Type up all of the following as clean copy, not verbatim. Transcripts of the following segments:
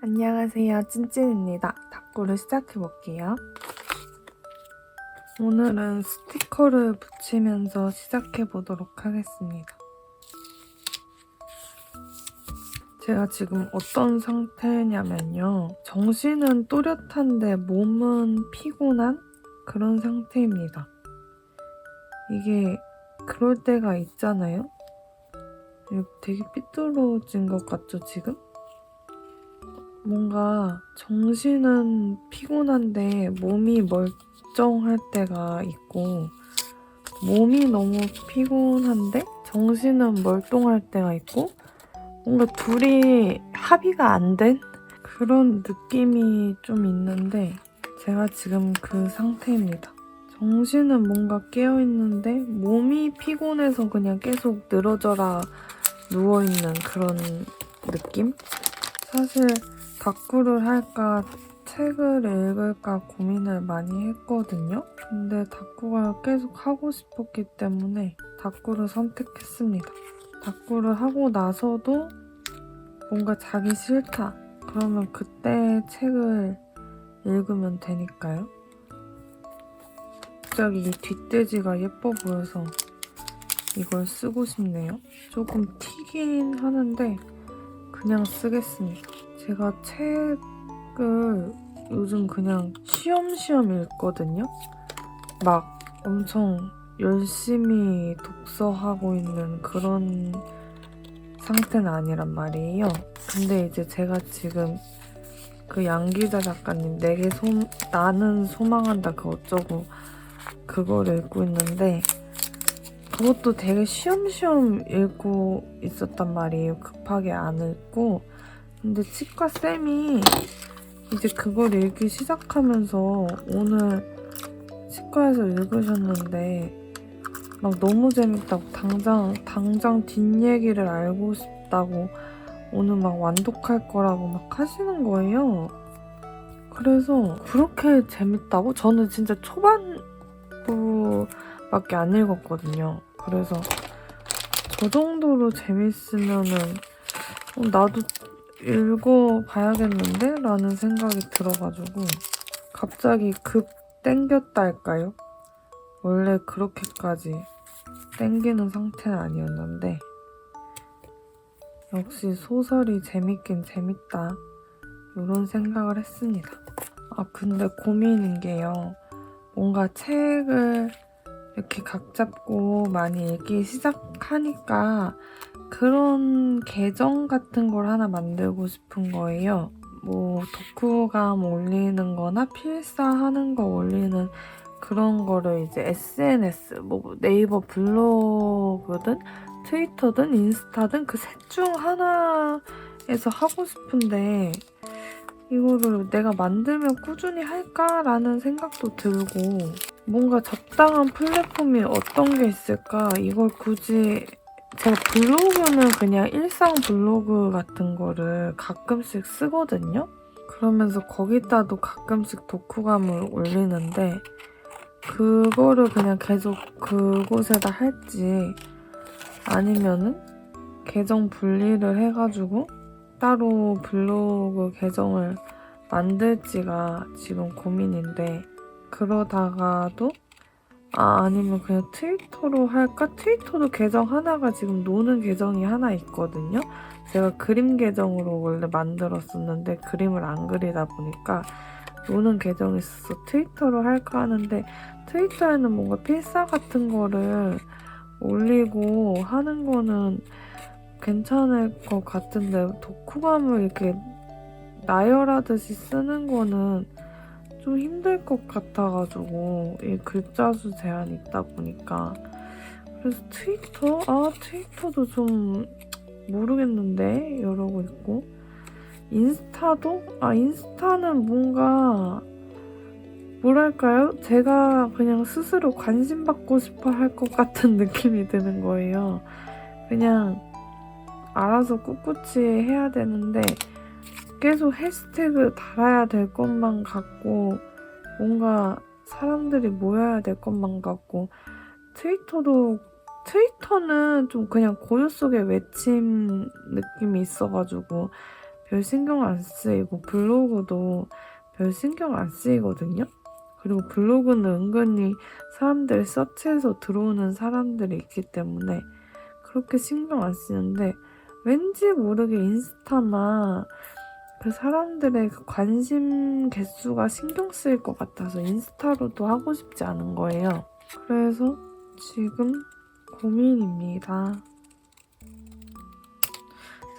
안녕하세요, 찐찐입니다. 탁구를 시작해볼게요. 오늘은 스티커를 붙이면서 시작해보도록 하겠습니다. 제가 지금 어떤 상태냐면요. 정신은 또렷한데 몸은 피곤한 그런 상태입니다. 이게 그럴 때가 있잖아요. 되게 삐뚤어진 것 같죠, 지금? 뭔가 정신은 피곤한데 몸이 멀쩡할 때가 있고 몸이 너무 피곤한데 정신은 멀뚱할 때가 있고 뭔가 둘이 합의가 안 된 그런 느낌이 좀 있는데 제가 지금 그 상태입니다. 정신은 뭔가 깨어있는데 몸이 피곤해서 그냥 계속 늘어져라 누워있는 그런 느낌? 사실 탁구를 할까 책을 읽을까 고민을 많이 했거든요. 근데 탁구가 계속 하고 싶었기 때문에 탁구를 선택했습니다. 탁구를 하고 나서도 뭔가 자기 싫다. 그러면 그때 책을 읽으면 되니까요. 갑자기 이 뒷돼지가 예뻐 보여서 이걸 쓰고 싶네요. 조금 튀긴 하는데 그냥 쓰겠습니다. 제가 책을 요즘 그냥 쉬엄쉬엄 읽거든요. 막 엄청 열심히 독서하고 있는 그런 상태는 아니란 말이에요. 근데 이제 제가 지금 그 양기자 작가님 나는 소망한다 그 어쩌고 그걸 읽고 있는데 그것도 되게 쉬엄쉬엄 읽고 있었단 말이에요. 급하게 안 읽고. 근데 치과 쌤이 이제 그걸 읽기 시작하면서 오늘 치과에서 읽으셨는데 막 너무 재밌다고 당장 뒷얘기를 알고 싶다고 오늘 막 완독할 거라고 막 하시는 거예요. 그래서 그렇게 재밌다고? 저는 진짜 초반부밖에 안 읽었거든요. 그래서 저 정도로 재밌으면은 나도 읽어봐야겠는데? 라는 생각이 들어가지고 갑자기 급 땡겼다 할까요? 원래 그렇게까지 땡기는 상태는 아니었는데 역시 소설이 재밌긴 재밌다 이런 생각을 했습니다. 근데 고민인 게요. 뭔가 책을 이렇게 각 잡고 많이 읽기 시작하니까 그런 계정 같은 걸 하나 만들고 싶은 거예요. 뭐 독후감 올리는 거나 필사하는 거 올리는 그런 거를 이제 SNS, 뭐 네이버 블로그든 트위터든 인스타든 그 셋 중 하나에서 하고 싶은데 이거를 내가 만들면 꾸준히 할까라는 생각도 들고 뭔가 적당한 플랫폼이 어떤 게 있을까 이걸 굳이 제가 블로그는 그냥 일상 블로그 같은 거를 가끔씩 쓰거든요. 그러면서 거기다도 가끔씩 독후감을 올리는데 그거를 그냥 계속 그곳에다 할지 아니면은 계정 분리를 해가지고 따로 블로그 계정을 만들지가 지금 고민인데 그러다가도 아니면 그냥 트위터로 할까? 트위터도 계정 하나가 지금 노는 계정이 하나 있거든요. 제가 그림 계정으로 원래 만들었었는데 그림을 안 그리다 보니까 노는 계정이 있어서 트위터로 할까 하는데 트위터에는 뭔가 필사 같은 거를 올리고 하는 거는 괜찮을 것 같은데 독후감을 이렇게 나열하듯이 쓰는 거는 좀 힘들 것 같아가지고 이 글자 수 제한이 있다 보니까 그래서 트위터도 좀 모르겠는데 이러고 있고 인스타는 뭔가 뭐랄까요? 제가 그냥 스스로 관심 받고 싶어 할 것 같은 느낌이 드는 거예요. 그냥 알아서 꿋꿋이 해야 되는데 계속 해시태그 달아야 될 것만 같고 뭔가 사람들이 모여야 될 것만 같고 트위터는 좀 그냥 고요 속의 외침 느낌이 있어가지고 별 신경 안 쓰이고 블로그도 별 신경 안 쓰이거든요. 그리고 블로그는 은근히 사람들이 서치해서 들어오는 사람들이 있기 때문에 그렇게 신경 안 쓰는데 왠지 모르게 인스타나 그 사람들의 그 관심 개수가 신경 쓰일 것 같아서 인스타로도 하고 싶지 않은 거예요. 그래서 지금 고민입니다.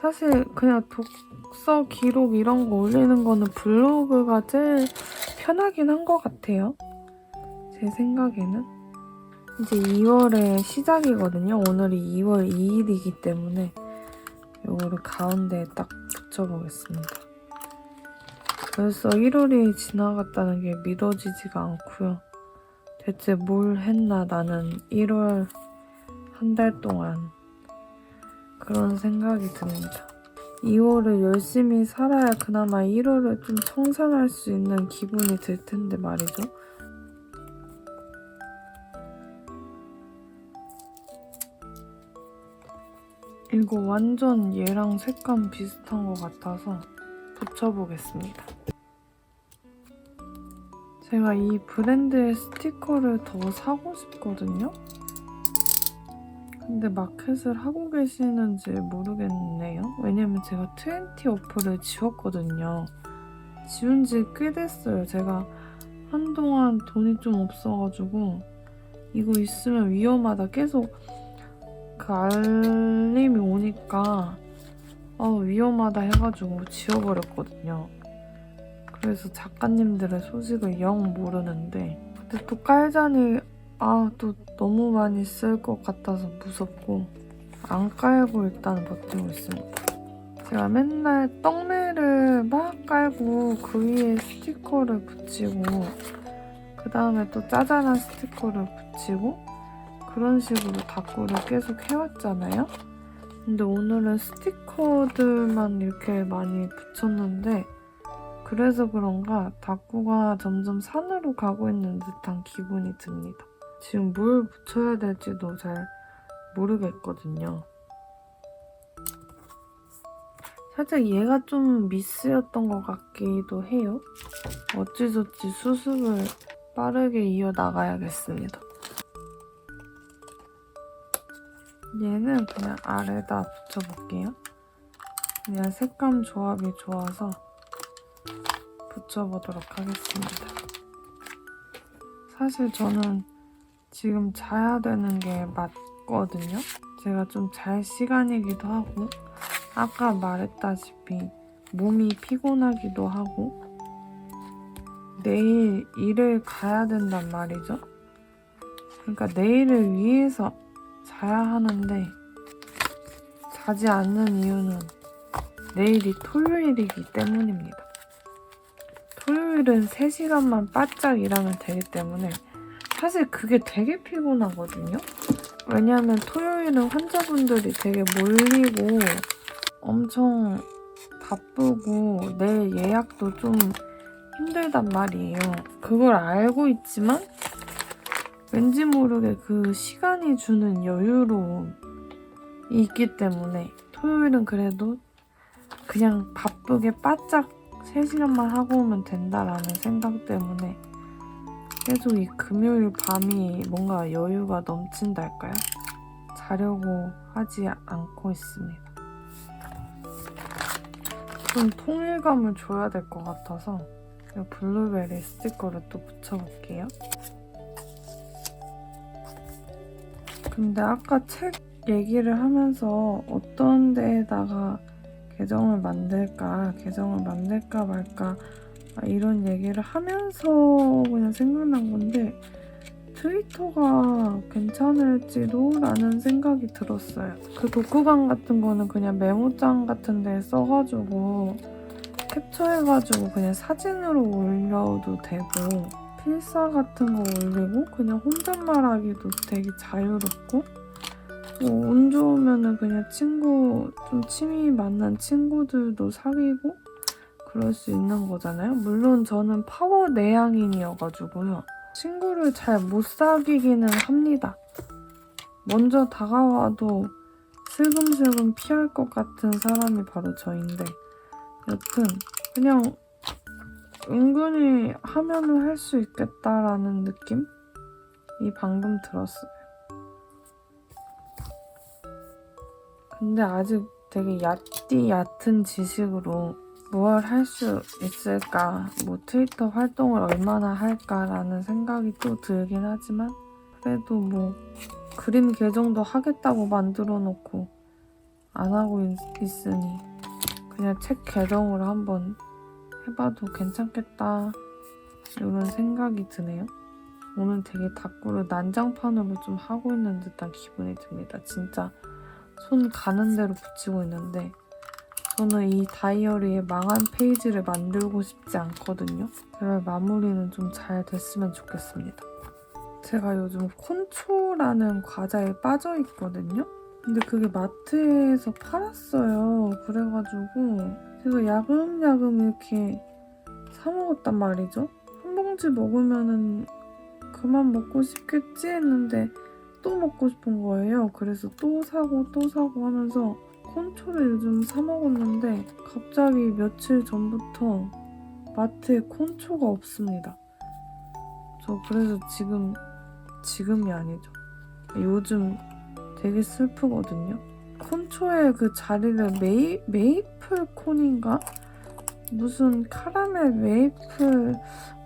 사실 그냥 독서 기록 이런 거 올리는 거는 블로그가 제일 편하긴 한 것 같아요. 제 생각에는. 이제 2월의 시작이거든요. 오늘이 2월 2일이기 때문에 이거를 가운데에 딱 붙여보겠습니다. 벌써 1월이 지나갔다는 게 믿어지지가 않고요. 대체 뭘 했나 나는 1월 한 달 동안 그런 생각이 듭니다. 2월을 열심히 살아야 그나마 1월을 좀 청산할 수 있는 기분이 들 텐데 말이죠. 이거 완전 얘랑 색감 비슷한 것 같아서 붙여보겠습니다. 제가 이 브랜드의 스티커를 더 사고 싶거든요. 근데 마켓을 하고 계시는지 모르겠네요. 왜냐면 제가 20 어플을 지웠거든요. 지운 지 꽤 됐어요. 제가 한동안 돈이 좀 없어가지고 이거 있으면 위험하다 계속 그 알림이 오니까 위험하다 해가지고 지워버렸거든요. 그래서 작가님들의 소식을 영 모르는데 근데 또 깔자니 또 너무 많이 쓸 것 같아서 무섭고 안 깔고 일단 버티고 있습니다. 제가 맨날 떡매를 막 깔고 그 위에 스티커를 붙이고 그 다음에 또 짜잘한 스티커를 붙이고 그런 식으로 다꾸를 계속 해왔잖아요. 근데 오늘은 스티커들만 이렇게 많이 붙였는데 그래서 그런가 다꾸가 점점 산으로 가고 있는 듯한 기분이 듭니다. 지금 뭘 붙여야 될지도 잘 모르겠거든요. 살짝 얘가 좀 미스였던 것 같기도 해요. 어찌저찌 수습을 빠르게 이어나가야겠습니다. 얘는 그냥 아래다 붙여볼게요. 그냥 색감 조합이 좋아서 붙여보도록 하겠습니다. 사실 저는 지금 자야 되는 게 맞거든요. 제가 좀 잘 시간이기도 하고 아까 말했다시피 몸이 피곤하기도 하고 내일 일을 가야 된단 말이죠. 그러니까 내일을 위해서 자야 하는데 자지 않는 이유는 내일이 토요일이기 때문입니다. 토요일은 3시간만 바짝 일하면 되기 때문에 사실 그게 되게 피곤하거든요. 왜냐하면 토요일은 환자분들이 되게 몰리고 엄청 바쁘고 내일 예약도 좀 힘들단 말이에요. 그걸 알고 있지만 왠지 모르게 그 시간이 주는 여유로움이 있기 때문에 토요일은 그래도 그냥 바쁘게 바짝 3시간만 하고 오면 된다라는 생각 때문에 계속 이 금요일 밤이 뭔가 여유가 넘친달까요? 자려고 하지 않고 있습니다. 좀 통일감을 줘야 될 것 같아서 블루베리 스티커를 또 붙여볼게요. 근데 아까 책 얘기를 하면서 어떤 데에다가 계정을 만들까 말까 이런 얘기를 하면서 그냥 생각난 건데 트위터가 괜찮을지도 라는 생각이 들었어요. 그 독후감 같은 거는 그냥 메모장 같은 데 써가지고 캡처해가지고 그냥 사진으로 올려도 되고 필사 같은 거 올리고 그냥 혼잣말하기도 되게 자유롭고 운 좋으면은 그냥 좀 취미 맞는 친구들도 사귀고 그럴 수 있는 거잖아요. 물론 저는 파워 내향인이어가지고요. 친구를 잘 못 사귀기는 합니다. 먼저 다가와도 슬금슬금 피할 것 같은 사람이 바로 저인데 여튼 그냥 은근히 하면은 할 수 있겠다라는 느낌이 방금 들었어요. 근데 아직 되게 얕은 지식으로 뭘 할 수 있을까, 뭐 트위터 활동을 얼마나 할까라는 생각이 또 들긴 하지만 그래도 뭐 그림 계정도 하겠다고 만들어 놓고 안 하고 있으니 그냥 책 계정으로 한번 해봐도 괜찮겠다 이런 생각이 드네요. 오늘 되게 다꾸를 난장판으로 좀 하고 있는 듯한 기분이 듭니다. 진짜 손 가는 대로 붙이고 있는데 저는 이 다이어리에 망한 페이지를 만들고 싶지 않거든요. 제발 마무리는 좀 잘 됐으면 좋겠습니다. 제가 요즘 콘초라는 과자에 빠져 있거든요. 근데 그게 마트에서 팔았어요. 그래가지고 제가 야금야금 이렇게 사 먹었단 말이죠. 한 봉지 먹으면은 그만 먹고 싶겠지 했는데 또 먹고 싶은 거예요. 그래서 또 사고 하면서 콘초를 요즘 사 먹었는데 갑자기 며칠 전부터 마트에 콘초가 없습니다. 저 그래서 지금이 아니죠. 요즘 되게 슬프거든요. 콘초의 그 자리를 메이플 콘인가? 무슨 카라멜 메이플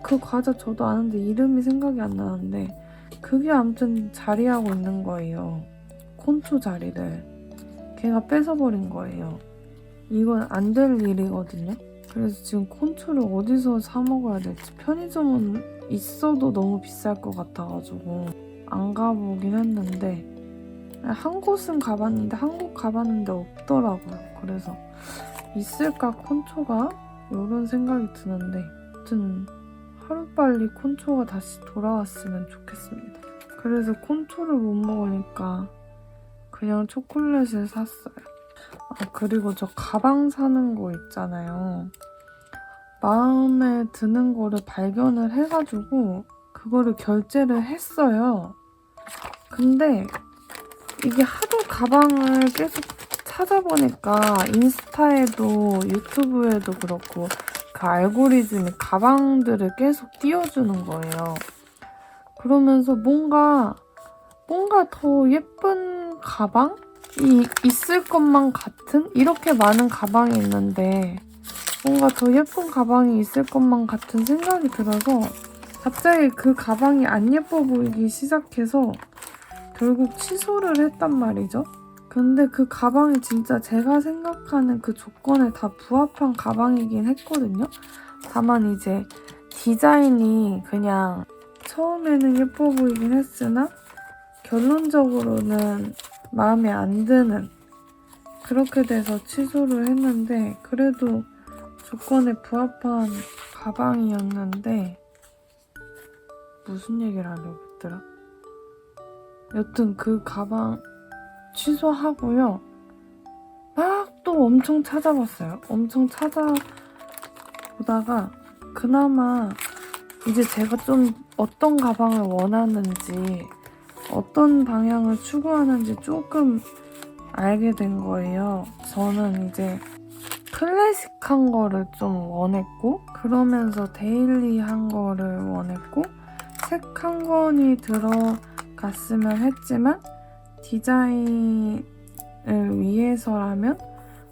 그 과자 저도 아는데 이름이 생각이 안 나는데 그게 아무튼 자리하고 있는 거예요. 콘초 자리를. 걔가 뺏어버린 거예요. 이건 안 될 일이거든요. 그래서 지금 콘초를 어디서 사 먹어야 될지 편의점은 있어도 너무 비쌀 것 같아가지고 안 가보긴 했는데 한 곳은 가봤는데 한 곳 가봤는데 없더라고요. 그래서 있을까 콘초가? 이런 생각이 드는데 아무튼 하루빨리 콘초가 다시 돌아왔으면 좋겠습니다. 그래서 콘초를 못 먹으니까 그냥 초콜릿을 샀어요. 그리고 저 가방 사는 거 있잖아요. 마음에 드는 거를 발견을 해가지고 그거를 결제를 했어요. 근데 이게 하도 가방을 계속 찾아보니까 인스타에도 유튜브에도 그렇고 그 알고리즘이 가방들을 계속 띄워주는 거예요. 그러면서 뭔가 더 예쁜 가방이 있을 것만 같은? 이렇게 많은 가방이 있는데 뭔가 더 예쁜 가방이 있을 것만 같은 생각이 들어서 갑자기 그 가방이 안 예뻐 보이기 시작해서 결국 취소를 했단 말이죠. 근데 그 가방이 진짜 제가 생각하는 그 조건에 다 부합한 가방이긴 했거든요. 다만 이제 디자인이 그냥 처음에는 예뻐 보이긴 했으나 결론적으로는 마음에 안 드는 그렇게 돼서 취소를 했는데 그래도 조건에 부합한 가방이었는데 무슨 얘기를 하려고 했더라? 여튼 그 가방 취소하고요. 막 또 엄청 찾아봤어요. 엄청 찾아보다가 그나마 이제 제가 좀 어떤 가방을 원하는지 어떤 방향을 추구하는지 조금 알게 된 거예요. 저는 이제 클래식한 거를 좀 원했고 그러면서 데일리한 거를 원했고 색 한 권이 들어갔으면 했지만 디자인을 위해서라면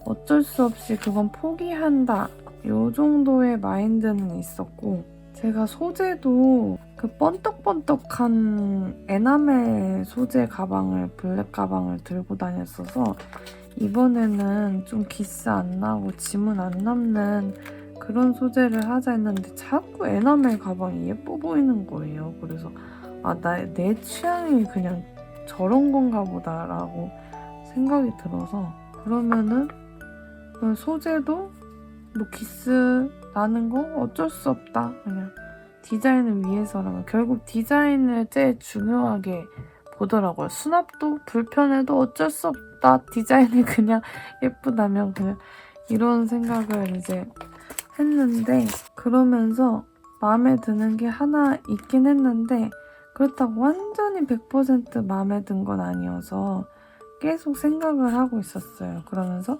어쩔 수 없이 그건 포기한다. 요 정도의 마인드는 있었고 제가 소재도 그 번떡번떡한 에나멜 소재 가방을 블랙 가방을 들고 다녔어서 이번에는 좀 기스 안 나고 지문 안 남는 그런 소재를 하자 했는데 자꾸 에나멜 가방이 예뻐 보이는 거예요. 그래서 내 취향이 그냥 저런 건가 보다라고 생각이 들어서 그러면은 소재도 뭐 기스 나는 거 어쩔 수 없다. 그냥 디자인을 위해서라면 결국 디자인을 제일 중요하게 보더라고요. 수납도 불편해도 어쩔 수 없다. 디자인이 그냥 예쁘다면 그냥 이런 생각을 이제 했는데 그러면서 마음에 드는 게 하나 있긴 했는데 그렇다고 완전히 100% 마음에 든 건 아니어서 계속 생각을 하고 있었어요. 그러면서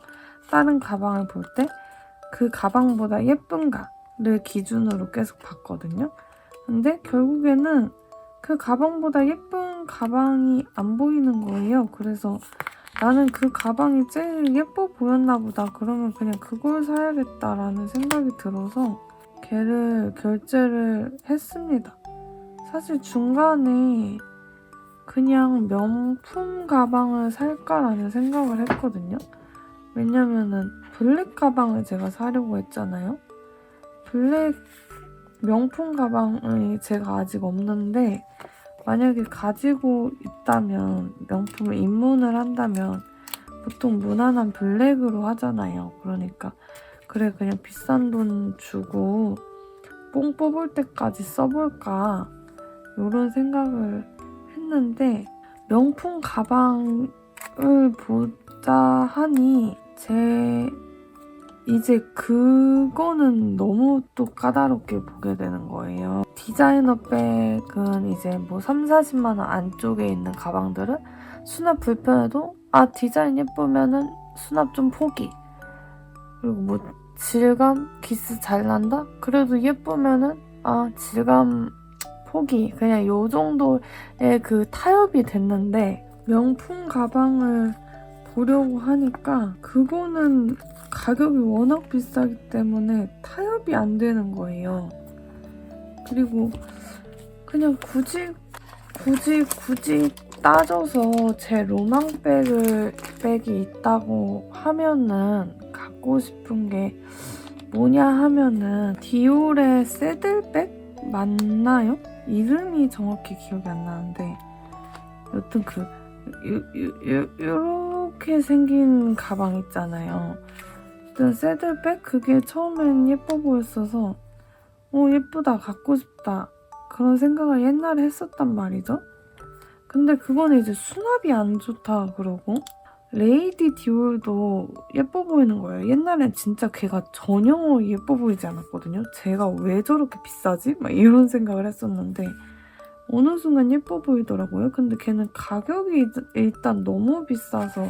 다른 가방을 볼 때 그 가방보다 예쁜가를 기준으로 계속 봤거든요. 근데 결국에는 그 가방보다 예쁜 가방이 안 보이는 거예요. 그래서 나는 그 가방이 제일 예뻐 보였나 보다. 그러면 그냥 그걸 사야겠다라는 생각이 들어서 걔를 결제를 했습니다. 사실 중간에 그냥 명품 가방을 살까라는 생각을 했거든요. 왜냐면은 블랙 가방을 제가 사려고 했잖아요. 블랙 명품 가방이 제가 아직 없는데 만약에 가지고 있다면 명품을 입문을 한다면 보통 무난한 블랙으로 하잖아요. 그러니까 그래 그냥 비싼 돈 주고 뽕 뽑을 때까지 써볼까 이런 생각을 했는데 명품 가방을 보자 하니 이제 그거는 너무 또 까다롭게 보게 되는 거예요. 디자이너 백은 이제 뭐 30-40만 원 안쪽에 있는 가방들은 수납 불편해도 디자인 예쁘면은 수납 좀 포기. 그리고 뭐 질감 기스 잘 난다? 그래도 예쁘면은 질감 포기. 그냥 요 정도의 그 타협이 됐는데 명품 가방을 보려고 하니까 그거는 가격이 워낙 비싸기 때문에 타협이 안 되는 거예요. 그리고 그냥 굳이 따져서 제 로망백이 있다고 하면은 갖고 싶은 게 뭐냐 하면은 디올의 새들백 맞나요? 이름이 정확히 기억이 안 나는데 여튼 요렇게 생긴 가방 있잖아요. 일단 새들백 그게 처음엔 예뻐 보였어서 예쁘다 갖고 싶다 그런 생각을 옛날에 했었단 말이죠. 근데 그거는 이제 수납이 안 좋다 그러고 레이디 디올도 예뻐 보이는 거예요. 옛날엔 진짜 걔가 전혀 예뻐 보이지 않았거든요. 제가 왜 저렇게 비싸지? 막 이런 생각을 했었는데 어느 순간 예뻐 보이더라고요. 근데 걔는 가격이 일단 너무 비싸서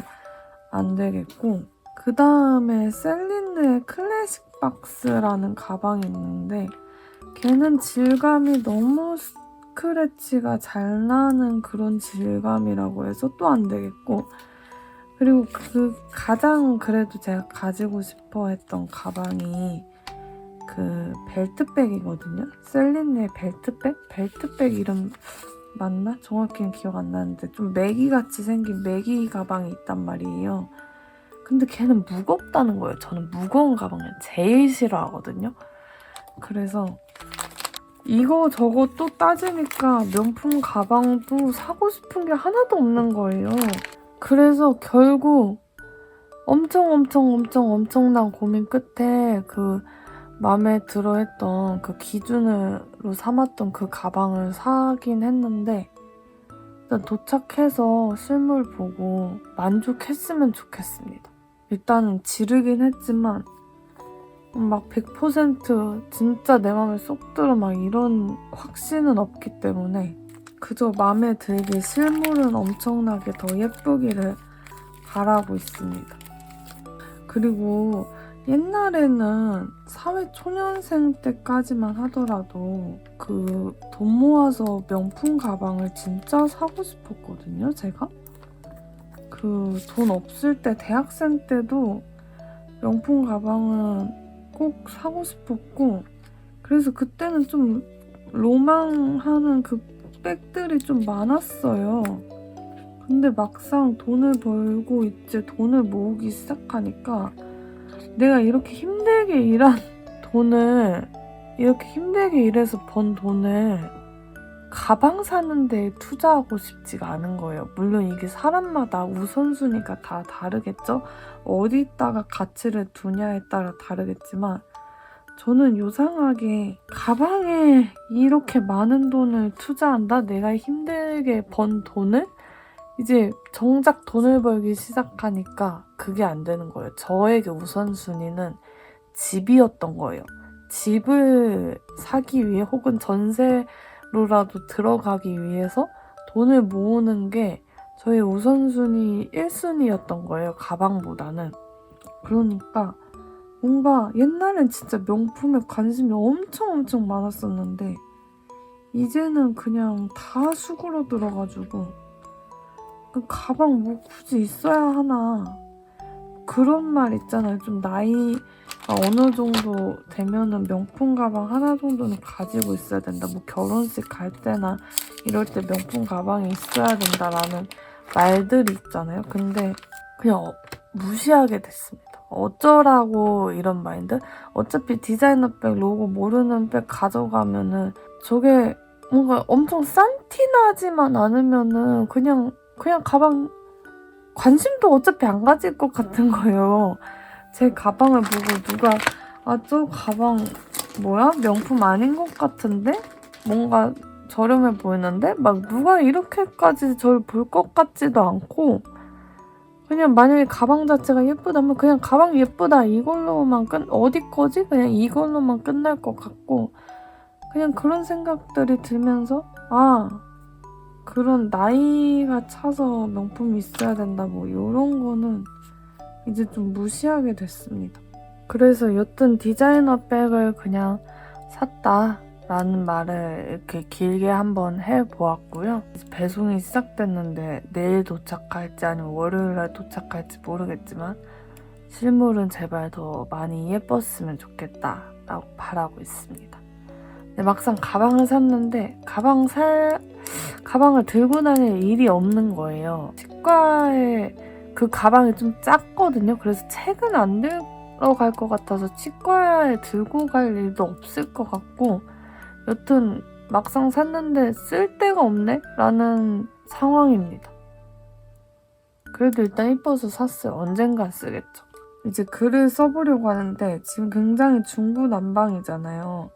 안 되겠고 그 다음에 셀린느의 클래식 박스라는 가방이 있는데 걔는 질감이 너무 스크래치가 잘 나는 그런 질감이라고 해서 또 안 되겠고 그리고 가장 그래도 제가 가지고 싶어 했던 가방이 그 벨트백이거든요. 셀린느의 벨트백? 벨트백 이름 맞나? 정확히는 기억 안 나는데 좀 매기같이 생긴 매기 가방이 있단 말이에요. 근데 걔는 무겁다는 거예요. 저는 무거운 가방을 제일 싫어하거든요. 그래서 이거 또 따지니까 명품 가방도 사고 싶은 게 하나도 없는 거예요. 그래서 결국 엄청난 고민 끝에 그 마음에 들어 했던 그 기준으로 삼았던 그 가방을 사긴 했는데 일단 도착해서 실물 보고 만족했으면 좋겠습니다. 일단은 지르긴 했지만 막 100% 진짜 내 맘에 쏙 들어 막 이런 확신은 없기 때문에 그저 맘에 들게 실물은 엄청나게 더 예쁘기를 바라고 있습니다. 그리고 옛날에는 사회초년생 때까지만 하더라도 그 돈 모아서 명품 가방을 진짜 사고 싶었거든요, 제가. 그 돈 없을 때 대학생 때도 명품 가방은 꼭 사고 싶었고 그래서 그때는 좀 로망하는 그 백들이 좀 많았어요. 근데 막상 돈을 벌고 이제 돈을 모으기 시작하니까 내가 이렇게 힘들게 일해서 번 돈을 가방 사는 데 투자하고 싶지가 않은 거예요. 물론 이게 사람마다 우선순위가 다 다르겠죠? 어디다가 가치를 두냐에 따라 다르겠지만 저는 요상하게 가방에 이렇게 많은 돈을 투자한다? 내가 힘들게 번 돈을? 이제 정작 돈을 벌기 시작하니까 그게 안 되는 거예요. 저에게 우선순위는 집이었던 거예요. 집을 사기 위해 혹은 전세로라도 들어가기 위해서 돈을 모으는 게 저의 우선순위 1순위였던 거예요. 가방보다는. 그러니까 뭔가 옛날엔 진짜 명품에 관심이 엄청 많았었는데 이제는 그냥 다 수그러들어가지고 그 가방 뭐 굳이 있어야 하나 그런 말 있잖아요. 좀 나이가 어느 정도 되면은 명품 가방 하나 정도는 가지고 있어야 된다. 뭐 결혼식 갈 때나 이럴 때 명품 가방이 있어야 된다라는 말들이 있잖아요. 근데 그냥 무시하게 됐습니다. 어쩌라고 이런 마인드? 어차피 디자이너백 로고 모르는 백 가져가면은 저게 뭔가 엄청 싼티나지만 않으면은 그냥 가방 관심도 어차피 안 가질 것 같은 거예요. 제 가방을 보고 누가 저 가방 뭐야? 명품 아닌 것 같은데? 뭔가 저렴해 보이는데? 막 누가 이렇게까지 저를 볼 것 같지도 않고 그냥 만약에 가방 자체가 예쁘다면 그냥 가방 예쁘다 이걸로만 어디 거지? 그냥 이걸로만 끝날 것 같고 그냥 그런 생각들이 들면서 그런 나이가 차서 명품이 있어야 된다 뭐 이런 거는 이제 좀 무시하게 됐습니다. 그래서 여튼 디자이너 백을 그냥 샀다라는 말을 이렇게 길게 한번 해보았고요. 배송이 시작됐는데 내일 도착할지 아니면 월요일날 도착할지 모르겠지만 실물은 제발 더 많이 예뻤으면 좋겠다라고 바라고 있습니다. 근데 막상 가방을 샀는데 가방을 들고 다닐 일이 없는 거예요. 치과에 그 가방이 좀 작거든요. 그래서 책은 안 들어갈 것 같아서 치과에 들고 갈 일도 없을 것 같고 여튼 막상 샀는데 쓸 데가 없네? 라는 상황입니다. 그래도 일단 이뻐서 샀어요. 언젠간 쓰겠죠. 이제 글을 써보려고 하는데 지금 굉장히 중구난방이잖아요.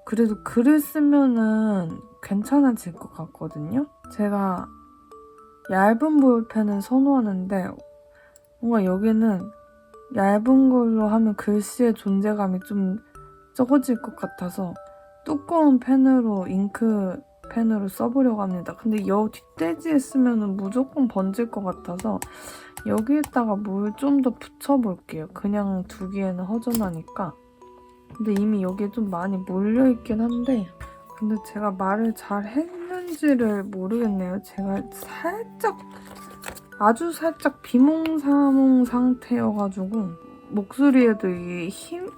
그래도 글을 쓰면은 괜찮아질 것 같거든요. 제가 얇은 볼펜을 선호하는데 뭔가 여기는 얇은 걸로 하면 글씨의 존재감이 좀 적어질 것 같아서 두꺼운 펜으로 잉크 펜으로 써보려고 합니다. 근데 여 뒷돼지에 쓰면 무조건 번질 것 같아서 여기에다가 뭘 좀 더 붙여볼게요. 그냥 두기에는 허전하니까. 근데 이미 여기에 좀 많이 몰려있긴 한데 근데 제가 말을 잘 했는지를 모르겠네요. 제가 아주 살짝 비몽사몽 상태여가지고 목소리에도 이게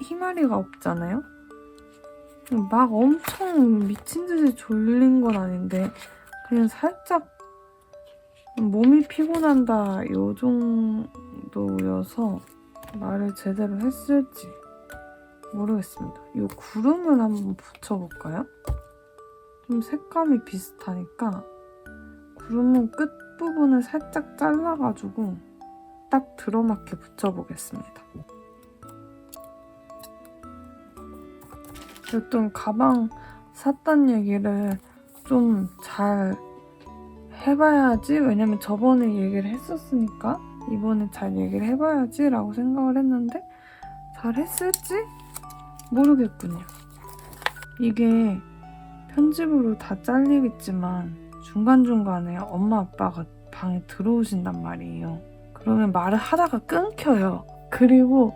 희마리가 없잖아요. 막 엄청 미친 듯이 졸린 건 아닌데 그냥 살짝 몸이 피곤한다 요 정도여서 말을 제대로 했을지 모르겠습니다. 이 구름을 한번 붙여볼까요? 좀 색감이 비슷하니까 구름은 끝부분을 살짝 잘라가지고 딱 들어맞게 붙여보겠습니다. 여튼 가방 샀단 얘기를 좀 잘 해봐야지. 왜냐면 저번에 얘기를 했었으니까 이번에 잘 얘기를 해봐야지 라고 생각을 했는데 잘 했을지 모르겠군요. 이게 편집으로 다 잘리겠지만 중간중간에 엄마 아빠가 방에 들어오신단 말이에요. 그러면 말을 하다가 끊겨요. 그리고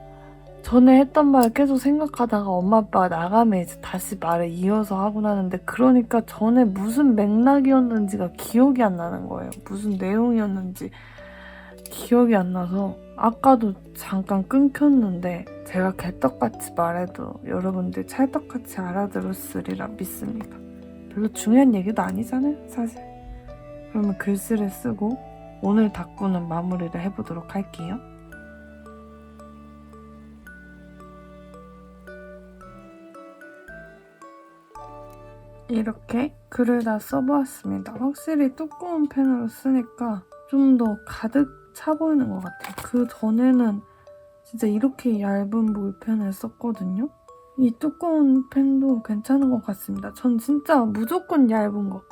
전에 했던 말을 계속 생각하다가 엄마 아빠가 나가면 이제 다시 말을 이어서 하곤 하는데 그러니까 전에 무슨 맥락이었는지가 기억이 안 나는 거예요. 무슨 내용이었는지 기억이 안 나서 아까도 잠깐 끊겼는데 제가 개떡같이 말해도 여러분들 찰떡같이 알아들었으리라 믿습니다. 별로 중요한 얘기도 아니잖아요, 사실. 그러면 글씨를 쓰고 오늘 닦고는 마무리를 해보도록 할게요. 이렇게 글을 다 써보았습니다. 확실히 두꺼운 펜으로 쓰니까 좀 더 가득 차 보이는 것 같아요. 그 전에는 진짜 이렇게 얇은 볼펜을 썼거든요. 이 두꺼운 펜도 괜찮은 것 같습니다. 전 진짜 무조건 얇은 거,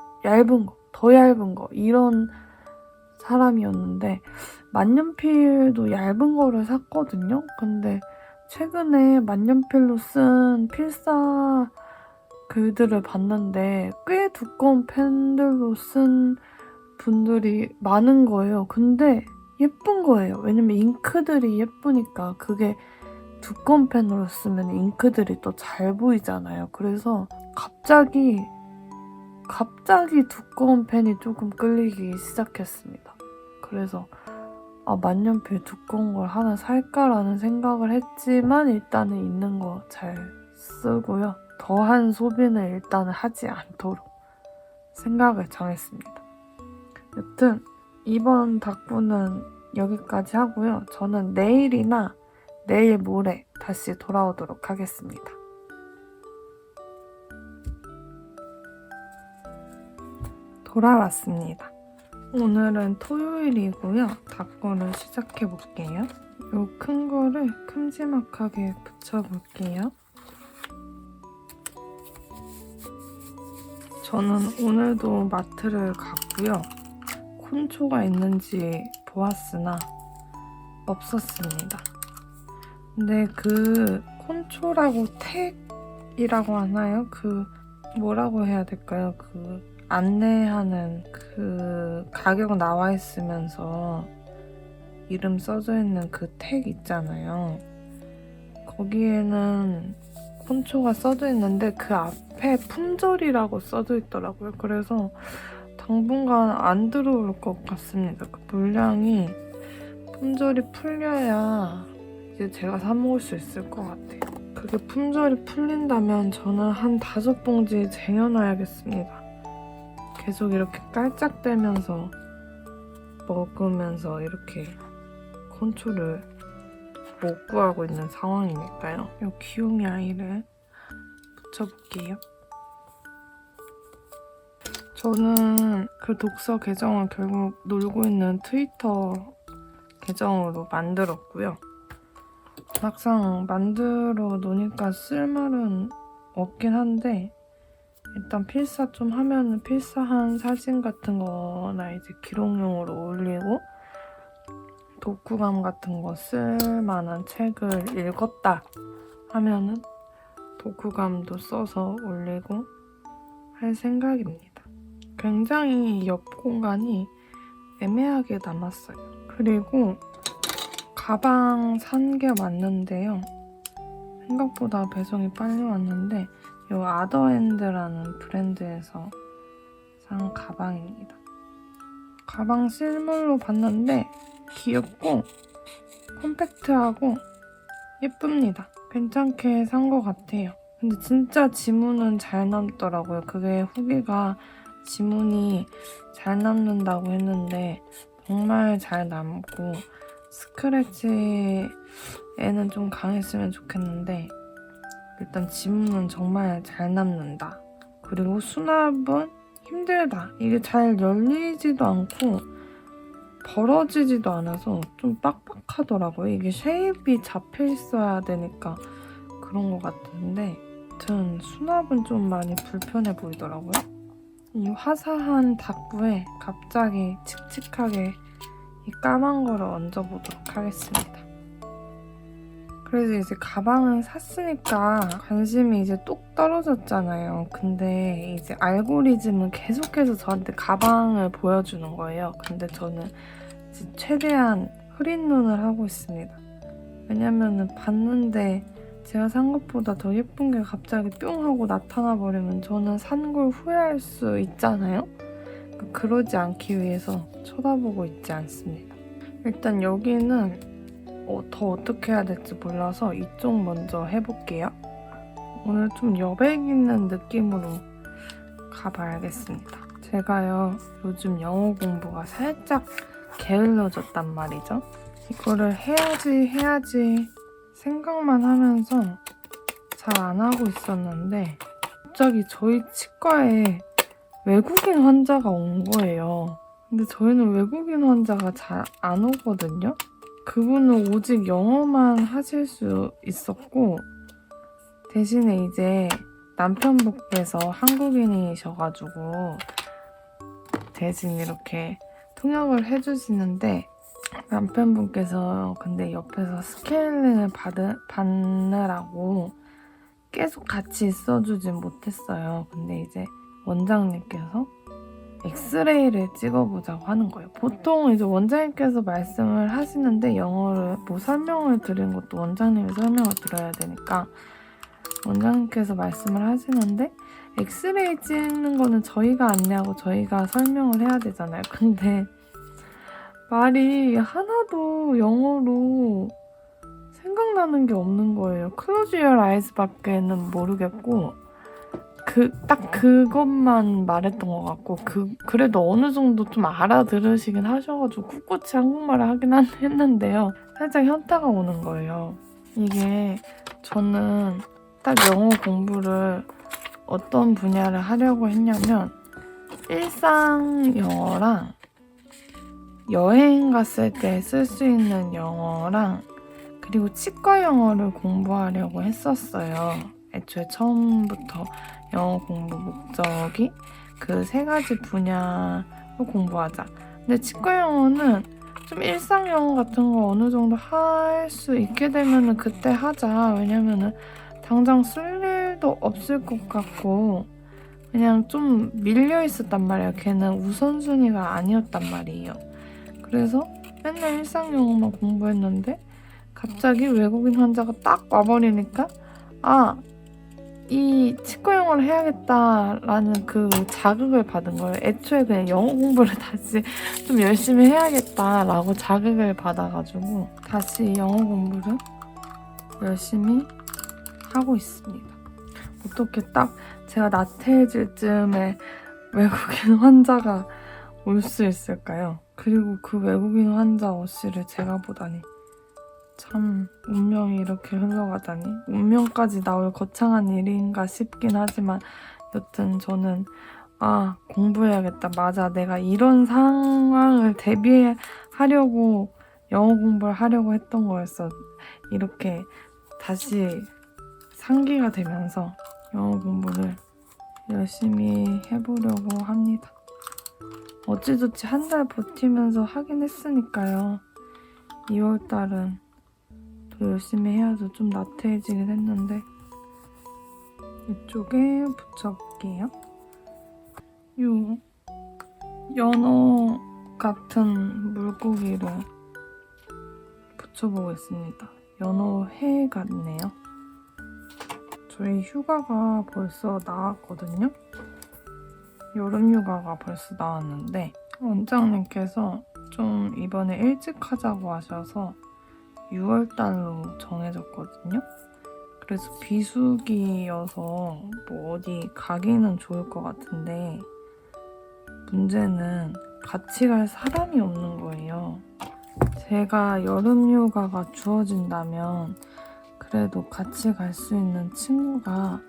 더 얇은 거 이런 사람이었는데 만년필도 얇은 거를 샀거든요. 근데 최근에 만년필로 쓴 필사 글들을 봤는데 꽤 두꺼운 펜들로 쓴 분들이 많은 거예요. 근데 예쁜 거예요. 왜냐면 잉크들이 예쁘니까 그게 두꺼운 펜으로 쓰면 잉크들이 더 잘 보이잖아요. 그래서 갑자기 두꺼운 펜이 조금 끌리기 시작했습니다. 그래서 만년필 두꺼운 걸 하나 살까라는 생각을 했지만 일단은 있는 거 잘 쓰고요. 더한 소비는 일단은 하지 않도록 생각을 정했습니다. 여튼 이번 닭구는 여기까지 하고요. 저는 내일이나 내일 모레 다시 돌아오도록 하겠습니다. 돌아왔습니다. 오늘은 토요일이고요. 닭구를 시작해볼게요. 요 큰 거를 큼지막하게 붙여볼게요. 저는 오늘도 마트를 갔고요. 콘초가 있는지 보았으나 없었습니다. 근데 그 콘초라고 택이라고 하나요? 뭐라고 해야 될까요? 안내하는 가격 나와 있으면서 이름 써져 있는 그 택 있잖아요. 거기에는 콘초가 써져 있는데 그 앞에 품절이라고 써져 있더라고요. 그래서 당분간 안 들어올 것 같습니다. 그 물량이 품절이 풀려야 이제 제가 사 먹을 수 있을 것 같아요. 그게 품절이 풀린다면 저는 한 5봉지 쟁여놔야겠습니다. 계속 이렇게 깔짝대면서 먹으면서 이렇게 콘초를 못 구하고 있는 상황이니까요. 이 귀요미 아이를 붙여볼게요. 저는 그 독서 계정을 결국 놀고 있는 트위터 계정으로 만들었고요. 막상 만들어 놓으니까 쓸 말은 없긴 한데 일단 필사 좀 하면은 필사한 사진 같은 거나 이제 기록용으로 올리고 독후감 같은 거 쓸 만한 책을 읽었다 하면은 독후감도 써서 올리고 할 생각입니다. 굉장히 옆 공간이 애매하게 남았어요. 그리고 가방 산 게 왔는데요. 생각보다 배송이 빨리 왔는데 이 아더핸드라는 브랜드에서 산 가방입니다. 가방 실물로 봤는데 귀엽고 콤팩트하고 예쁩니다. 괜찮게 산 것 같아요. 근데 진짜 지문은 잘 남더라고요. 그게 후기가 지문이 잘 남는다고 했는데 정말 잘 남고 스크래치에는 좀 강했으면 좋겠는데 일단 지문은 정말 잘 남는다. 그리고 수납은 힘들다. 이게 잘 열리지도 않고 벌어지지도 않아서 좀 빡빡하더라고요. 이게 쉐입이 잡혀 있어야 되니까 그런 것 같은데 아무튼 수납은 좀 많이 불편해 보이더라고요. 이 화사한 닭구에 갑자기 칙칙하게 이 까만 거를 얹어보도록 하겠습니다. 그래서 이제 가방을 샀으니까 관심이 이제 뚝 떨어졌잖아요. 근데 이제 알고리즘은 계속해서 저한테 가방을 보여주는 거예요. 근데 저는 이제 최대한 흐린 눈을 하고 있습니다. 왜냐면은 봤는데 제가 산 것보다 더 예쁜 게 갑자기 뿅 하고 나타나 버리면 저는 산 걸 후회할 수 있잖아요. 그러지 않기 위해서 쳐다보고 있지 않습니다. 일단 여기는 더 어떻게 해야 될지 몰라서 이쪽 먼저 해볼게요. 오늘 좀 여백 있는 느낌으로 가봐야겠습니다. 제가요 요즘 영어 공부가 살짝 게을러졌단 말이죠. 이거를 해야지 생각만 하면서 잘 안 하고 있었는데 갑자기 저희 치과에 외국인 환자가 온 거예요. 근데 저희는 외국인 환자가 잘 안 오거든요. 그분은 오직 영어만 하실 수 있었고 대신에 이제 남편분께서 한국인이셔가지고 대신 이렇게 통역을 해주시는데 남편분께서 근데 옆에서 스케일링을 받느라고 계속 같이 있어주진 못했어요. 근데 이제 원장님께서 엑스레이를 찍어보자고 하는 거예요. 보통 이제 원장님께서 말씀을 하시는데 영어를 뭐 설명을 드리는 것도 원장님이 설명을 드려야 되니까 원장님께서 말씀을 하시는데 엑스레이 찍는 거는 저희가 안내하고 저희가 설명을 해야 되잖아요. 근데 말이 하나도 영어로 생각나는 게 없는 거예요. Close your eyes 밖에는 모르겠고 딱 그것만 말했던 것 같고 그래도 어느 정도 좀 알아들으시긴 하셔가지고 꿋꿋이 한국말을 하긴 했는데요. 살짝 현타가 오는 거예요. 이게 저는 딱 영어 공부를 어떤 분야를 하려고 했냐면 일상 영어랑 여행 갔을 때 쓸 수 있는 영어랑 그리고 치과 영어를 공부하려고 했었어요. 애초에 처음부터 영어 공부 목적이 그 3가지 분야로 공부하자. 근데 치과 영어는 좀 일상 영어 같은 거 어느 정도 할 수 있게 되면은 그때 하자. 왜냐면은 당장 쓸 일도 없을 것 같고 그냥 좀 밀려 있었단 말이에요. 걔는 우선순위가 아니었단 말이에요. 그래서 맨날 일상 영어만 공부했는데 갑자기 외국인 환자가 딱 와버리니까 이 치과 영어를 해야겠다라는 그 자극을 받은 거예요. 애초에 그냥 영어 공부를 다시 좀 열심히 해야겠다라고 자극을 받아가지고 다시 영어 공부를 열심히 하고 있습니다. 어떻게 딱 제가 나태해질 즈음에 외국인 환자가 올 수 있을까요? 그리고 그 외국인 환자 어씨를 제가 보다니 참 운명이 이렇게 흘러가다니 운명까지 나올 거창한 일인가 싶긴 하지만 여튼 저는 공부해야겠다. 맞아, 내가 이런 상황을 대비하려고 영어 공부를 하려고 했던 거였어. 이렇게 다시 상기가 되면서 영어 공부를 열심히 해보려고 합니다. 어찌저찌 한 달 버티면서 하긴 했으니까요. 2월달은 더 열심히 해야죠. 좀 나태해지긴 했는데 이쪽에 붙여볼게요. 요 연어 같은 물고기를 붙여보고 있습니다. 연어회 같네요. 저희 휴가가 벌써 나왔거든요. 여름 휴가가 벌써 나왔는데 원장님께서 좀 이번에 일찍 하자고 하셔서 6월달로 정해졌거든요. 그래서 비수기여서 뭐 어디 가기는 좋을 것 같은데 문제는 같이 갈 사람이 없는 거예요. 제가 여름 휴가가 주어진다면 그래도 같이 갈 수 있는 친구가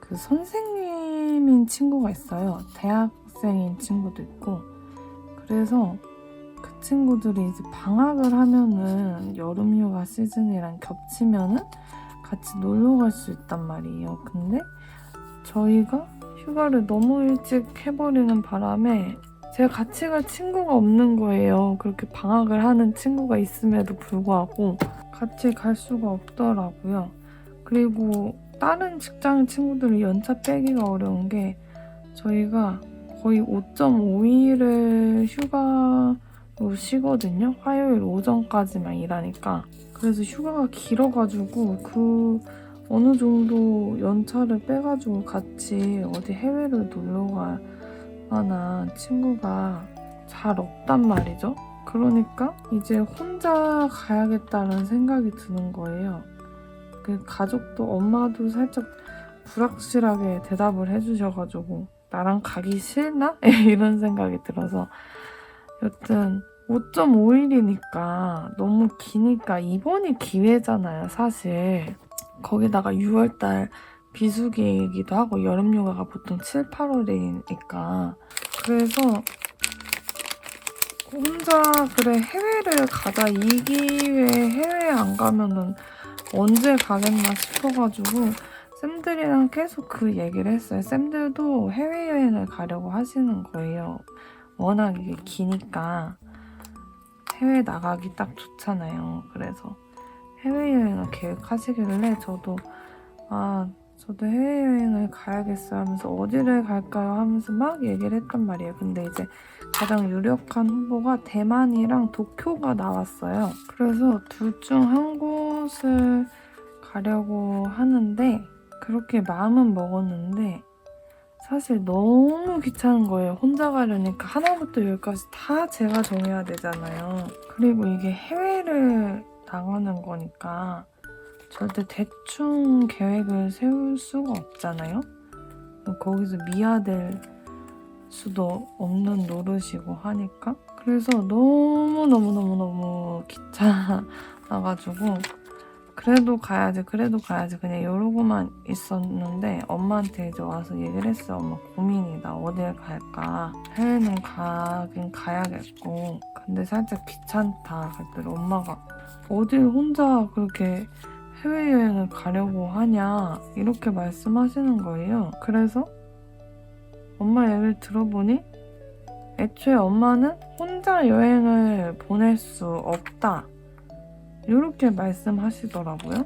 그 선생님인 친구가 있어요. 대학생인 친구도 있고. 그래서 그 친구들이 이제 방학을 하면은 여름휴가 시즌이랑 겹치면은 같이 놀러 갈 수 있단 말이에요. 근데 저희가 휴가를 너무 일찍 해버리는 바람에 제가 같이 갈 친구가 없는 거예요. 그렇게 방학을 하는 친구가 있음에도 불구하고 같이 갈 수가 없더라고요. 그리고 다른 직장 친구들은 연차 빼기가 어려운 게 저희가 거의 5.5일을 휴가로 쉬거든요. 화요일 오전까지만 일하니까. 그래서 휴가가 길어가지고 그 어느 정도 연차를 빼가지고 같이 어디 해외를 놀러 갈 만한 친구가 잘 없단 말이죠. 그러니까 이제 혼자 가야겠다는 생각이 드는 거예요. 그 가족도 엄마도 살짝 불확실하게 대답을 해주셔가지고 나랑 가기 싫나? 이런 생각이 들어서 여튼 5.5일이니까 너무 기니까 이번이 기회잖아요, 사실. 거기다가 6월달 비수기이기도 하고 여름휴가가 보통 7, 8월이니까 그래서 혼자 그래 해외를 가자, 이 기회에 해외 안 가면은 언제 가겠나 싶어가지고 쌤들이랑 계속 그 얘기를 했어요. 쌤들도 해외여행을 가려고 하시는 거예요. 워낙 이게 기니까 해외 나가기 딱 좋잖아요. 그래서 해외여행을 계획하시길래 저도 저도 해외여행을 가야겠어요 하면서 어디를 갈까요 하면서 막 얘기를 했단 말이에요. 근데 이제 가장 유력한 후보가 대만이랑 도쿄가 나왔어요. 그래서 둘 중 한 곳을 가려고 하는데 그렇게 마음은 먹었는데 사실 너무 귀찮은 거예요. 혼자 가려니까 하나부터 열까지 다 제가 정해야 되잖아요. 그리고 이게 해외를 나가는 거니까 절대 대충 계획을 세울 수가 없잖아요. 거기서 미화될 수도 없는 노릇이고 하니까 그래서 너무너무너무너무 귀찮아가지고 그래도 가야지 그냥 이러고만 있었는데 엄마한테 이제 와서 얘기를 했어요. 엄마 고민이다. 어딜 갈까? 해외는 가긴 가야겠고 근데 살짝 귀찮다. 그랬더니 엄마가 어딜 혼자 그렇게 해외여행을 가려고 하냐 이렇게 말씀하시는 거예요. 그래서 엄마 얘기를 들어보니 애초에 엄마는 혼자 여행을 보낼 수 없다 이렇게 말씀하시더라고요.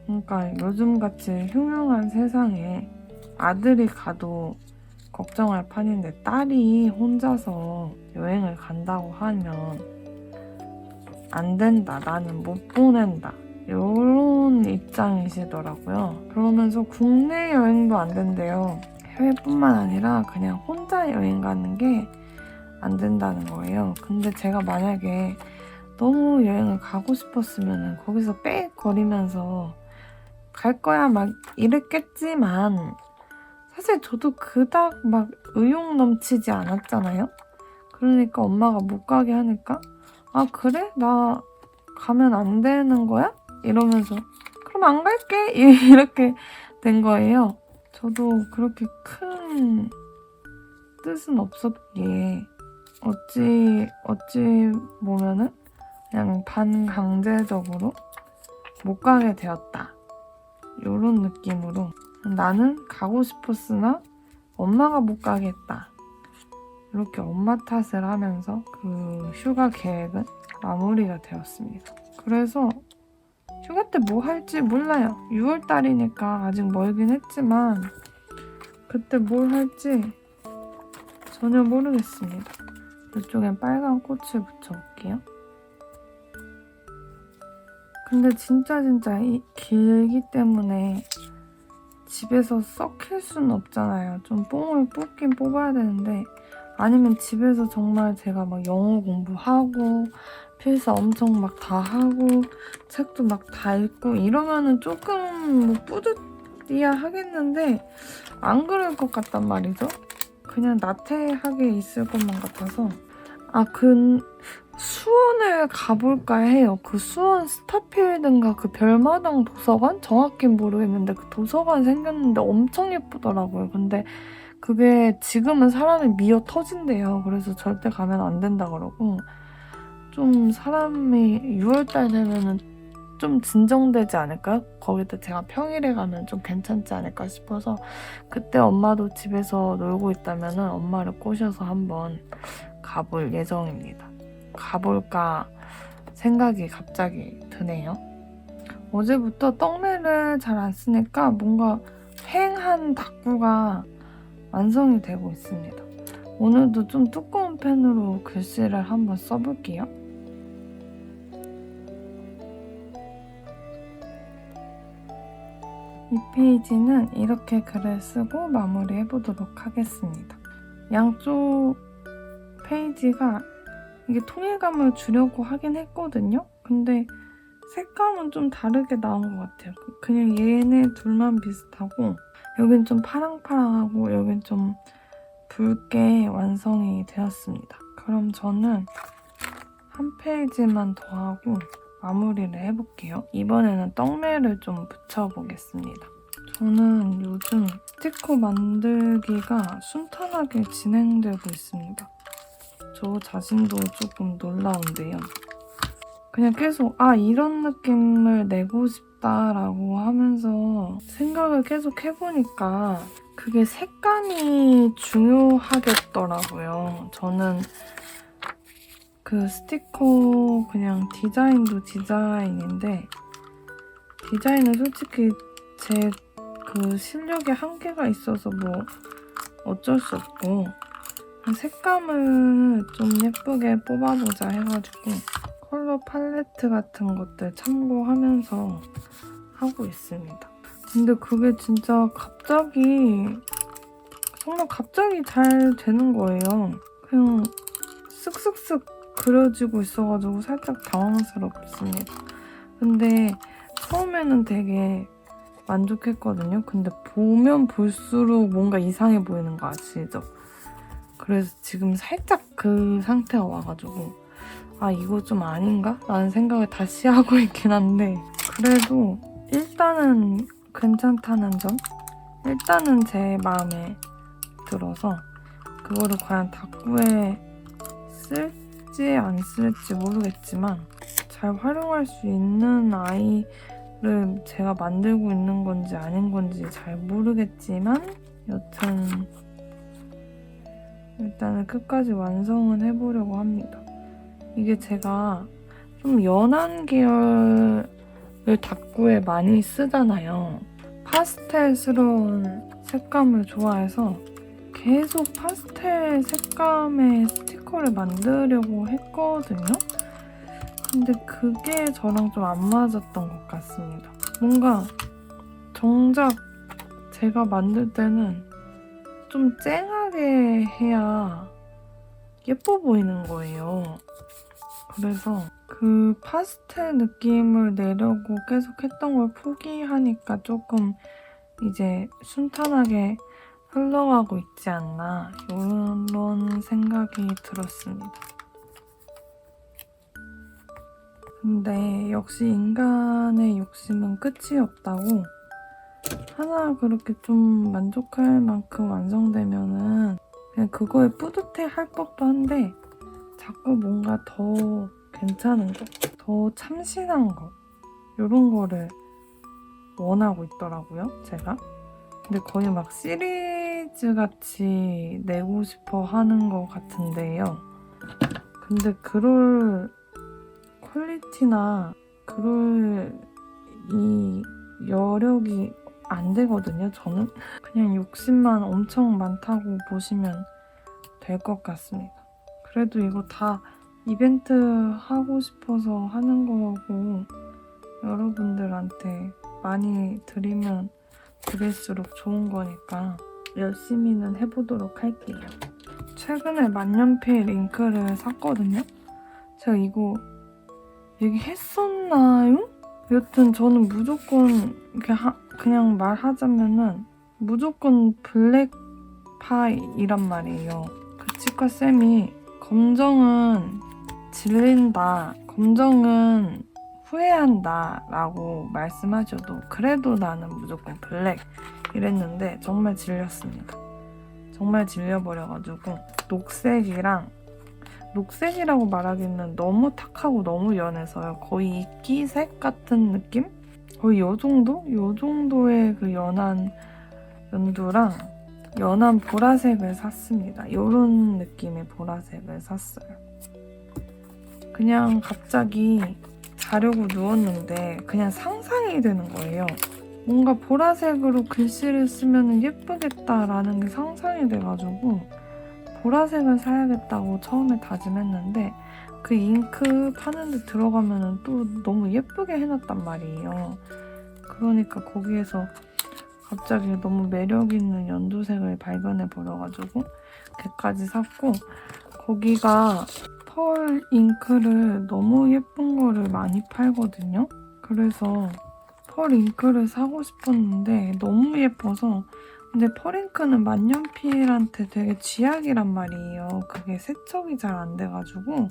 그러니까 요즘같이 흉흉한 세상에 아들이 가도 걱정할 판인데 딸이 혼자서 여행을 간다고 하면 안 된다, 나는 못 보낸다 이런 입장이시더라고요. 그러면서 국내 여행도 안 된대요. 해외뿐만 아니라 그냥 혼자 여행 가는 게 안 된다는 거예요. 근데 제가 만약에 너무 여행을 가고 싶었으면 거기서 빽거리면서 갈 거야 막 이랬겠지만 사실 저도 그닥 막 의욕 넘치지 않았잖아요. 그러니까 엄마가 못 가게 하니까 아 그래? 나 가면 안 되는 거야? 이러면서 그럼 안 갈게 이렇게 된 거예요. 저도 그렇게 큰 뜻은 없었기에 어찌 보면은 그냥 반강제적으로 못 가게 되었다. 이런 느낌으로 나는 가고 싶었으나 엄마가 못 가게 했다. 이렇게 엄마 탓을 하면서 그 휴가 계획은 마무리가 되었습니다. 그래서 휴가 때 뭐 할지 몰라요. 6월달이니까 아직 멀긴 했지만 그때 뭘 할지 전혀 모르겠습니다. 이쪽엔 빨간 꽃을 붙여볼게요. 근데 진짜 길기 때문에 집에서 썩힐 수는 없잖아요. 좀 뽕을 뽑긴 뽑아야 되는데 아니면 집에서 정말 제가 막 영어 공부하고 필사 엄청 막 다 하고 책도 막 다 읽고 이러면은 조금 뭐 뿌듯해야 하겠는데 안 그럴 것 같단 말이죠. 그냥 나태하게 있을 것만 같아서 수원을 가볼까 해요. 그 수원 스타필드인가 그 별마당 도서관? 정확히 모르겠는데 그 도서관 생겼는데 엄청 예쁘더라고요. 근데 그게 지금은 사람이 미어 터진대요. 그래서 절대 가면 안 된다 그러고 좀 사람이 6월달 되면은 좀 진정되지 않을까요? 거기다 제가 평일에 가면 좀 괜찮지 않을까 싶어서 그때 엄마도 집에서 놀고 있다면 엄마를 꼬셔서 한번 가볼 예정입니다. 가볼까 생각이 갑자기 드네요. 어제부터 떡매를 잘 안 쓰니까 뭔가 휑한 다꾸가 완성이 되고 있습니다. 오늘도 좀 두꺼운 펜으로 글씨를 한번 써볼게요. 이 페이지는 이렇게 글을 쓰고 마무리해보도록 하겠습니다. 양쪽 페이지가 이게 통일감을 주려고 하긴 했거든요. 근데 색감은 좀 다르게 나온 것 같아요. 그냥 얘네 둘만 비슷하고 여긴 좀 파랑파랑하고 여긴 좀 붉게 완성이 되었습니다. 그럼 저는 한 페이지만 더 하고 마무리를 해볼게요. 이번에는 떡매를 좀 붙여보겠습니다. 저는 요즘 스티커 만들기가 순탄하게 진행되고 있습니다. 저 자신도 조금 놀라운데요. 그냥 계속 이런 느낌을 내고 싶다라고 하면서 생각을 계속 해보니까 그게 색감이 중요하겠더라고요. 저는 그 스티커 그냥 디자인도 디자인인데 디자인은 솔직히 제 그 그 실력에 한계가 있어서 뭐 어쩔 수 없고 색감을 좀 예쁘게 뽑아보자 해가지고 컬러 팔레트 같은 것들 참고하면서 하고 있습니다. 근데 그게 진짜 정말 갑자기 잘 되는 거예요. 그냥 쓱쓱쓱 그려지고 있어가지고 살짝 당황스럽습니다. 근데 처음에는 되게 만족했거든요. 근데 보면 볼수록 뭔가 이상해 보이는 거 아시죠? 그래서 지금 살짝 그 상태가 와가지고 아 이거 좀 아닌가? 라는 생각을 다시 하고 있긴 한데 그래도 일단은 괜찮다는 점? 일단은 제 마음에 들어서 그거를 과연 다꾸에 쓸지 안 쓸지 모르겠지만 잘 활용할 수 있는 아이를 제가 만들고 있는 건지 아닌 건지 잘 모르겠지만 여튼 일단은 끝까지 완성은 해보려고 합니다. 이게 제가 좀 연한 계열을 다꾸에 많이 쓰잖아요. 파스텔스러운 색감을 좋아해서 계속 파스텔 색감의 스티커를 만들려고 했거든요. 근데 그게 저랑 좀 안 맞았던 것 같습니다. 뭔가 정작 제가 만들 때는 좀 쨍하게 해야 예뻐 보이는 거예요. 그래서 그 파스텔 느낌을 내려고 계속 했던 걸 포기하니까 조금 이제 순탄하게 흘러가고 있지 않나 이런 생각이 들었습니다. 근데 역시 인간의 욕심은 끝이 없다고 하나 그렇게 좀 만족할 만큼 완성되면은 그냥 그거에 뿌듯해 할 법도 한데 자꾸 뭔가 더 괜찮은 거, 더 참신한 거 이런 거를 원하고 있더라고요, 제가. 근데 거의 막 시리즈 같이 내고 싶어 하는 것 같은데요. 근데 그럴 퀄리티나 그럴 이 여력이 안 되거든요, 저는. 그냥 욕심만 엄청 많다고 보시면 될 것 같습니다. 그래도 이거 다 이벤트 하고 싶어서 하는 거고 여러분들한테 많이 드리면 드릴수록 좋은 거니까 열심히는 해보도록 할게요. 최근에 만년필 잉크를 샀거든요. 제가 이거 얘기했었나요? 여튼 저는 무조건 이렇게 그냥 말하자면은 무조건 블랙파이란 말이에요. 그 치과쌤이 검정은 질린다, 검정은 후회한다 라고 말씀하셔도 그래도 나는 무조건 블랙 이랬는데 정말 질렸습니다. 정말 질려버려가지고 녹색이라고 말하기는 너무 탁하고 너무 연해서요. 거의 이끼색 같은 느낌? 거의 요 정도의 그 연한 연두랑 연한 보라색을 샀습니다. 요런 느낌의 보라색을 샀어요. 그냥 갑자기 자려고 누웠는데 그냥 상상이 되는 거예요. 뭔가 보라색으로 글씨를 쓰면 예쁘겠다라는 게 상상이 돼가지고 보라색을 사야겠다고 처음에 다짐했는데 그 잉크 파는데 들어가면 또 너무 예쁘게 해놨단 말이에요. 그러니까 거기에서 갑자기 너무 매력있는 연두색을 발견해버려가지고 걔까지 샀고 거기가 펄 잉크를 너무 예쁜 거를 많이 팔거든요. 그래서 펄 잉크를 사고 싶었는데 너무 예뻐서 근데 펄 잉크는 만년필한테 되게 쥐약이란 말이에요. 그게 세척이 잘 안 돼가지고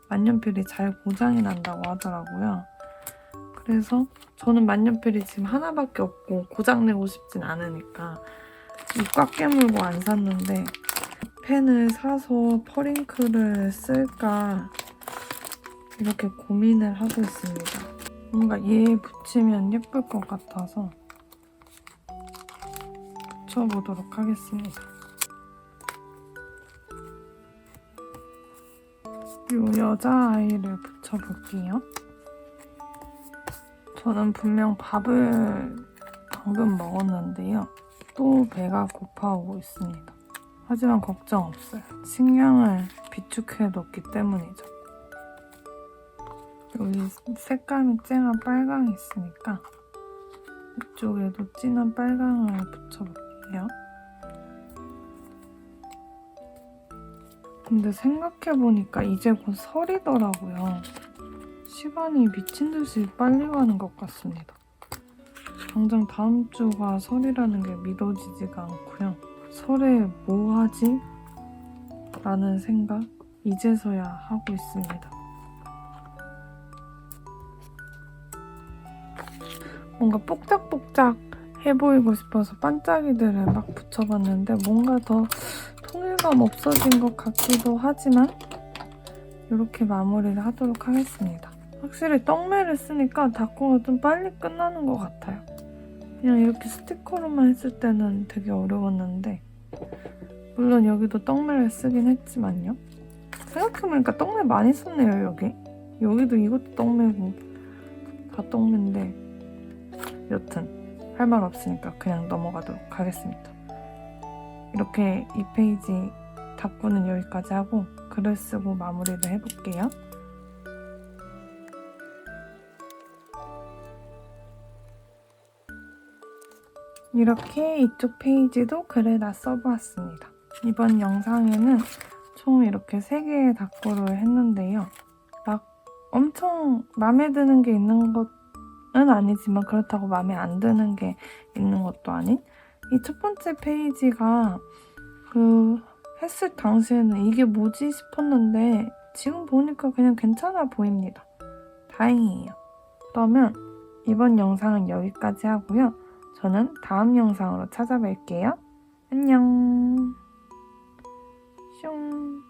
만년필이 잘 고장이 난다고 하더라고요. 그래서 저는 만년필이 지금 하나밖에 없고 고장내고 싶진 않으니까 이 꽉 깨물고 안 샀는데 펜을 사서 펄잉크를 쓸까 이렇게 고민을 하고 있습니다. 뭔가 얘에 붙이면 예쁠 것 같아서 붙여보도록 하겠습니다. 이 여자아이를 붙여볼게요. 저는 분명 밥을 방금 먹었는데요. 또 배가 고파오고 있습니다. 하지만 걱정 없어요. 식량을 비축해 놓기 때문이죠. 여기 색감이 쨍한 빨강이 있으니까 이쪽에도 진한 빨강을 붙여볼게요. 근데 생각해보니까 이제 곧 설이더라고요. 시간이 미친 듯이 빨리 가는 것 같습니다. 당장 다음 주가 설이라는 게 믿어지지가 않고요. 설에 뭐 하지? 라는 생각 이제서야 하고 있습니다. 뭔가 뽁짝뽁짝 해보이고 싶어서 반짝이들을 막 붙여봤는데 뭔가 더 통일감 없어진 것 같기도 하지만 이렇게 마무리를 하도록 하겠습니다. 확실히 떡매를 쓰니까 다코가 좀 빨리 끝나는 것 같아요. 그냥 이렇게 스티커로만 했을 때는 되게 어려웠는데 물론 여기도 떡매를 쓰긴 했지만요. 생각해보니까 떡매 많이 썼네요. 여기도 이것도 떡매고 다 떡매인데 여튼 할 말 없으니까 그냥 넘어가도록 하겠습니다. 이렇게 이 페이지 다꾸는 여기까지 하고 글을 쓰고 마무리를 해볼게요. 이렇게 이쪽 페이지도 글을 다 써보았습니다. 이번 영상에는 총 이렇게 3개의 다꾸를 했는데요. 막 엄청 마음에 드는 게 있는 것은 아니지만 그렇다고 마음에 안 드는 게 있는 것도 아닌 이 첫 번째 페이지가 했을 당시에는 이게 뭐지 싶었는데 지금 보니까 그냥 괜찮아 보입니다. 다행이에요. 그러면 이번 영상은 여기까지 하고요. 저는 다음 영상으로 찾아뵐게요. 안녕. 슝.